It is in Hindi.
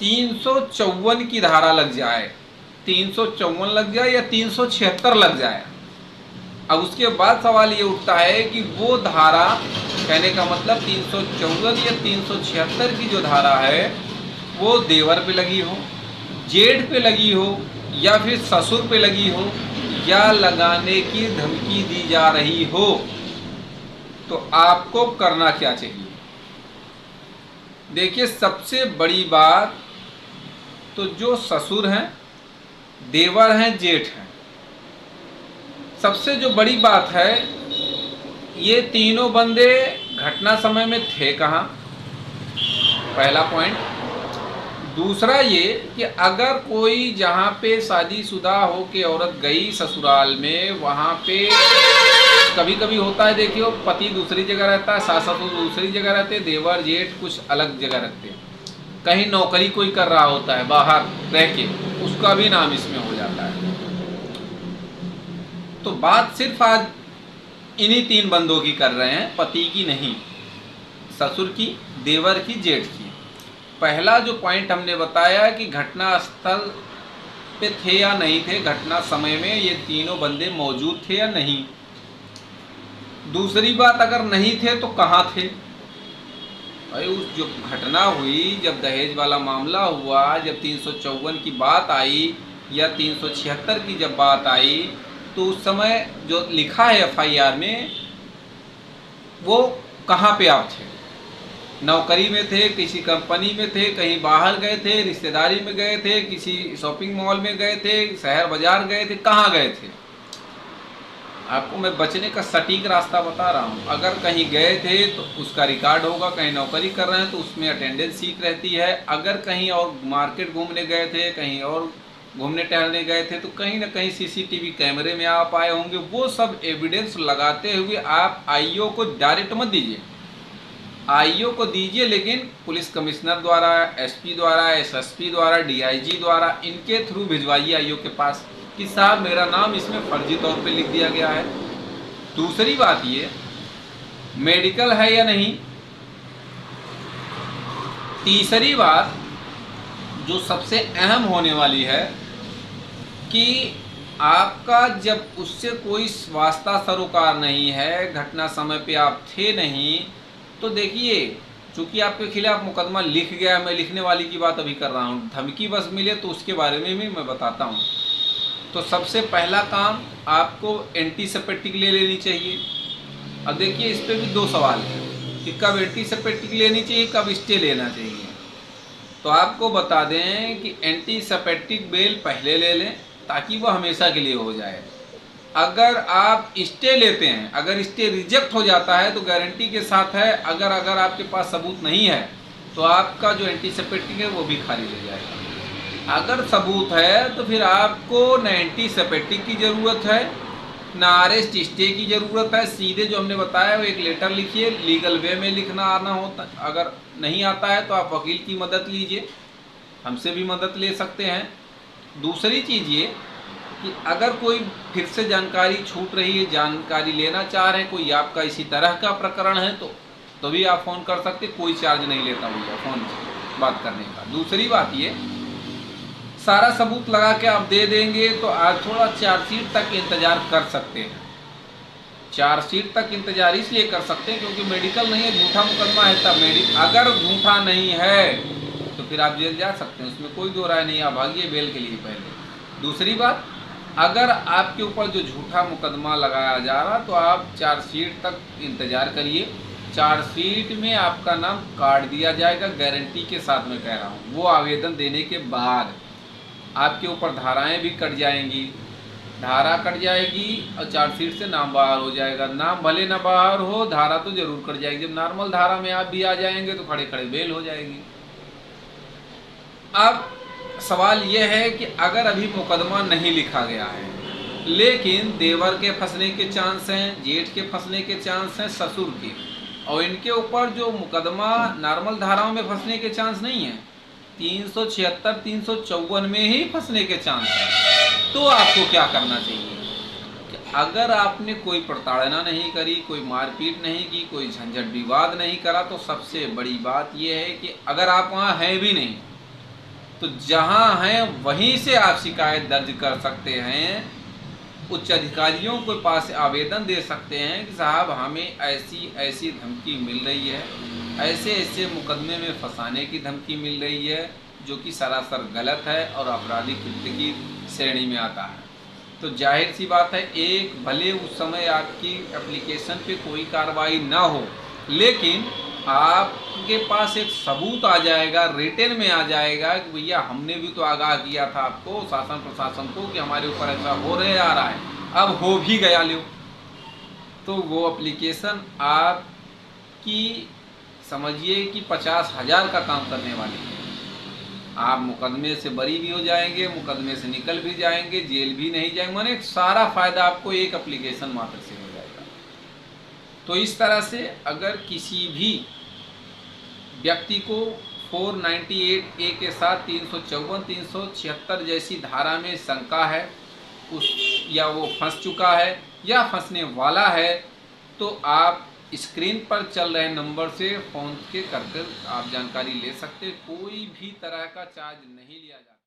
354 की धारा लग जाए, 354 लग जाए या 376 लग जाए, अब उसके बाद सवाल ये उठता है कि वो धारा, कहने का मतलब 354 या 376 की जो धारा है वो देवर पे लगी हो, जेठ पे लगी हो, या फिर ससुर पे लगी हो, या लगाने की धमकी दी जा रही हो, तो आपको करना क्या चाहिए? देखिए, सबसे बड़ी बात तो जो ससुर हैं, देवर हैं, जेठ हैं, सबसे जो बड़ी बात है, ये तीनों बंदे घटना समय में थे कहाँ, पहला पॉइंट। दूसरा ये कि अगर कोई जहाँ पे शादीशुदा हो के औरत गई ससुराल में, वहाँ पे कभी कभी होता है, देखिए, पति दूसरी जगह रहता है, सास ससुर दूसरी जगह रहते हैं, देवर जेठ कुछ अलग जगह रखते हैं, कहीं नौकरी कोई कर रहा होता है बाहर रह के, उसका भी नाम इसमें हो जाता है। तो बात सिर्फ आज इन्हीं तीन बंदों की कर रहे हैं, पति की नहीं, ससुर की, देवर की, जेठ की। पहला जो पॉइंट हमने बताया कि घटना स्थल पे थे या नहीं थे, घटना समय में ये तीनों बंदे मौजूद थे या नहीं। दूसरी बात, अगर नहीं थे तो कहाँ थे? भाई, उस जो घटना हुई, जब दहेज वाला मामला हुआ, जब 354 की बात आई या 376 की जब बात आई, तो उस समय जो लिखा है FIR में, वो कहाँ पे आप थे? नौकरी में थे, किसी कंपनी में थे, कहीं बाहर गए थे, रिश्तेदारी में गए थे, किसी शॉपिंग मॉल में गए थे, शहर बाजार गए थे, कहाँ गए थे? आपको मैं बचने का सटीक रास्ता बता रहा हूँ। अगर कहीं गए थे तो उसका रिकॉर्ड होगा, कहीं नौकरी कर रहे हैं तो उसमें अटेंडेंस शीट रहती है, अगर कहीं और मार्केट घूमने गए थे, कहीं और घूमने टहलने गए थे, तो कहीं ना कहीं CCTV कैमरे में आप आए होंगे। वो सब एविडेंस लगाते हुए आप IO को डायरेक्ट मत दीजिए, IO को दीजिए, लेकिन पुलिस कमिश्नर द्वारा, SP द्वारा, SSP द्वारा, DIG द्वारा, इनके थ्रू भिजवाइए IO के पास कि साहब मेरा नाम इसमें फर्जी तौर पे लिख दिया गया है। दूसरी बात ये, मेडिकल है या नहीं। तीसरी बात जो सबसे अहम होने वाली है कि आपका जब उससे कोई वास्ता सरोकार नहीं है, घटना समय पे आप थे नहीं, तो देखिए, चूंकि आपके खिलाफ मुकदमा लिख गया, मैं लिखने वाली की बात अभी कर रहा हूँ, धमकी बस मिले तो उसके बारे में भी मैं बताता हूँ। तो सबसे पहला काम, आपको एंटीसेप्टिक ले लेनी चाहिए। अब देखिए, इस पर भी दो सवाल हैं कि कब एंटीसेप्टिक लेनी चाहिए, कब स्टे लेना चाहिए। तो आपको बता दें कि एंटीसेप्टिक बेल पहले ले लें ताकि वो हमेशा के लिए हो जाए। अगर आप स्टे लेते हैं, अगर स्टे रिजेक्ट हो जाता है तो गारंटी के साथ है, अगर आपके पास सबूत नहीं है तो आपका जो एंटीसेप्टिक है वो भी खारिज हो जाएगा। अगर सबूत है तो फिर आपको न एंटीसेप्टिक की ज़रूरत है, ना अरेस्ट स्टे की ज़रूरत है। सीधे जो हमने बताया वो एक लेटर लिखिए, लीगल वे में लिखना आना होता, अगर नहीं आता है तो आप वकील की मदद लीजिए, हमसे भी मदद ले सकते हैं। दूसरी चीज़ ये कि अगर कोई फिर से जानकारी छूट रही है, जानकारी लेना चाह रहे हैं, कोई आपका इसी तरह का प्रकरण है, तो भी आप फ़ोन कर सकते, कोई चार्ज नहीं लेता भैया फ़ोन से बात करने का। दूसरी बात ये, सारा सबूत लगा के आप दे देंगे तो आज थोड़ा चार्जशीट तक इंतज़ार कर सकते हैं। चार्जशीट तक इंतज़ार इसलिए कर सकते हैं क्योंकि मेडिकल नहीं है, झूठा मुकदमा है। तब अगर झूठा नहीं है तो फिर आप जेल जा सकते हैं, उसमें कोई दो राय नहीं, आप भागिए बेल के लिए पहले। दूसरी बात, अगर आपके ऊपर जो झूठा मुकदमा लगाया जा रहा तो आप चार्जशीट तक इंतज़ार करिए। चार्जशीट में आपका नाम काट दिया जाएगा, गारंटी के साथ मैं कह रहा हूँ। वो आवेदन देने के बाद आपके ऊपर धाराएं भी कट जाएंगी, धारा कट जाएगी और चार्जशीट से नाम बाहर हो जाएगा। नाम भले ना बाहर हो, धारा तो जरूर कट जाएगी। जब नॉर्मल धारा में आप भी आ जाएंगे तो खड़े खड़े बेल हो जाएगी। अब सवाल यह है कि अगर अभी मुकदमा नहीं लिखा गया है लेकिन देवर के फंसने के चांस हैं, जेठ के फंसने के चांस हैं, ससुर के, और इनके ऊपर जो मुकदमा नॉर्मल धाराओं में फंसने के चांस नहीं है, 376, 354 में ही फंसने के चांस है, तो आपको क्या करना चाहिए कि अगर आपने कोई प्रताड़ना नहीं करी, कोई मारपीट नहीं की, कोई झंझट विवाद नहीं करा, तो सबसे बड़ी बात यह है कि अगर आप वहाँ हैं भी नहीं तो जहां हैं वहीं से आप शिकायत दर्ज कर सकते हैं, उच्च अधिकारियों के पास आवेदन दे सकते हैं कि साहब हमें ऐसी ऐसी धमकी मिल रही है, ऐसे ऐसे मुकदमे में फंसाने की धमकी मिल रही है, जो कि सरासर गलत है और आपराधिक कृत्य की श्रेणी में आता है। तो जाहिर सी बात है, एक भले उस समय आपकी एप्लीकेशन पे कोई कार्रवाई ना हो, लेकिन आपके पास एक सबूत आ जाएगा, रिटन में आ जाएगा कि भैया हमने भी तो आगाह किया था आपको, शासन प्रशासन को, कि हमारे ऊपर ऐसा हो रहे आ रहा है, अब हो भी गया लो। तो वो एप्लीकेशन आपकी समझिए कि 50,000 का काम करने वाली है। आप मुकदमे से बरी भी हो जाएंगे, मुकदमे से निकल भी जाएंगे, जेल भी नहीं जाएंगे, माने सारा फायदा आपको एक एप्लीकेशन मात्र से हो जाएगा। तो इस तरह से अगर किसी भी व्यक्ति को 498A के साथ 354, 376 जैसी धारा में शंका है, उस या वो फंस चुका है या फंसने वाला है, तो आप स्क्रीन पर चल रहे नंबर से फ़ोन के कर आप जानकारी ले सकते। कोई भी तरह का चार्ज नहीं लिया जाता।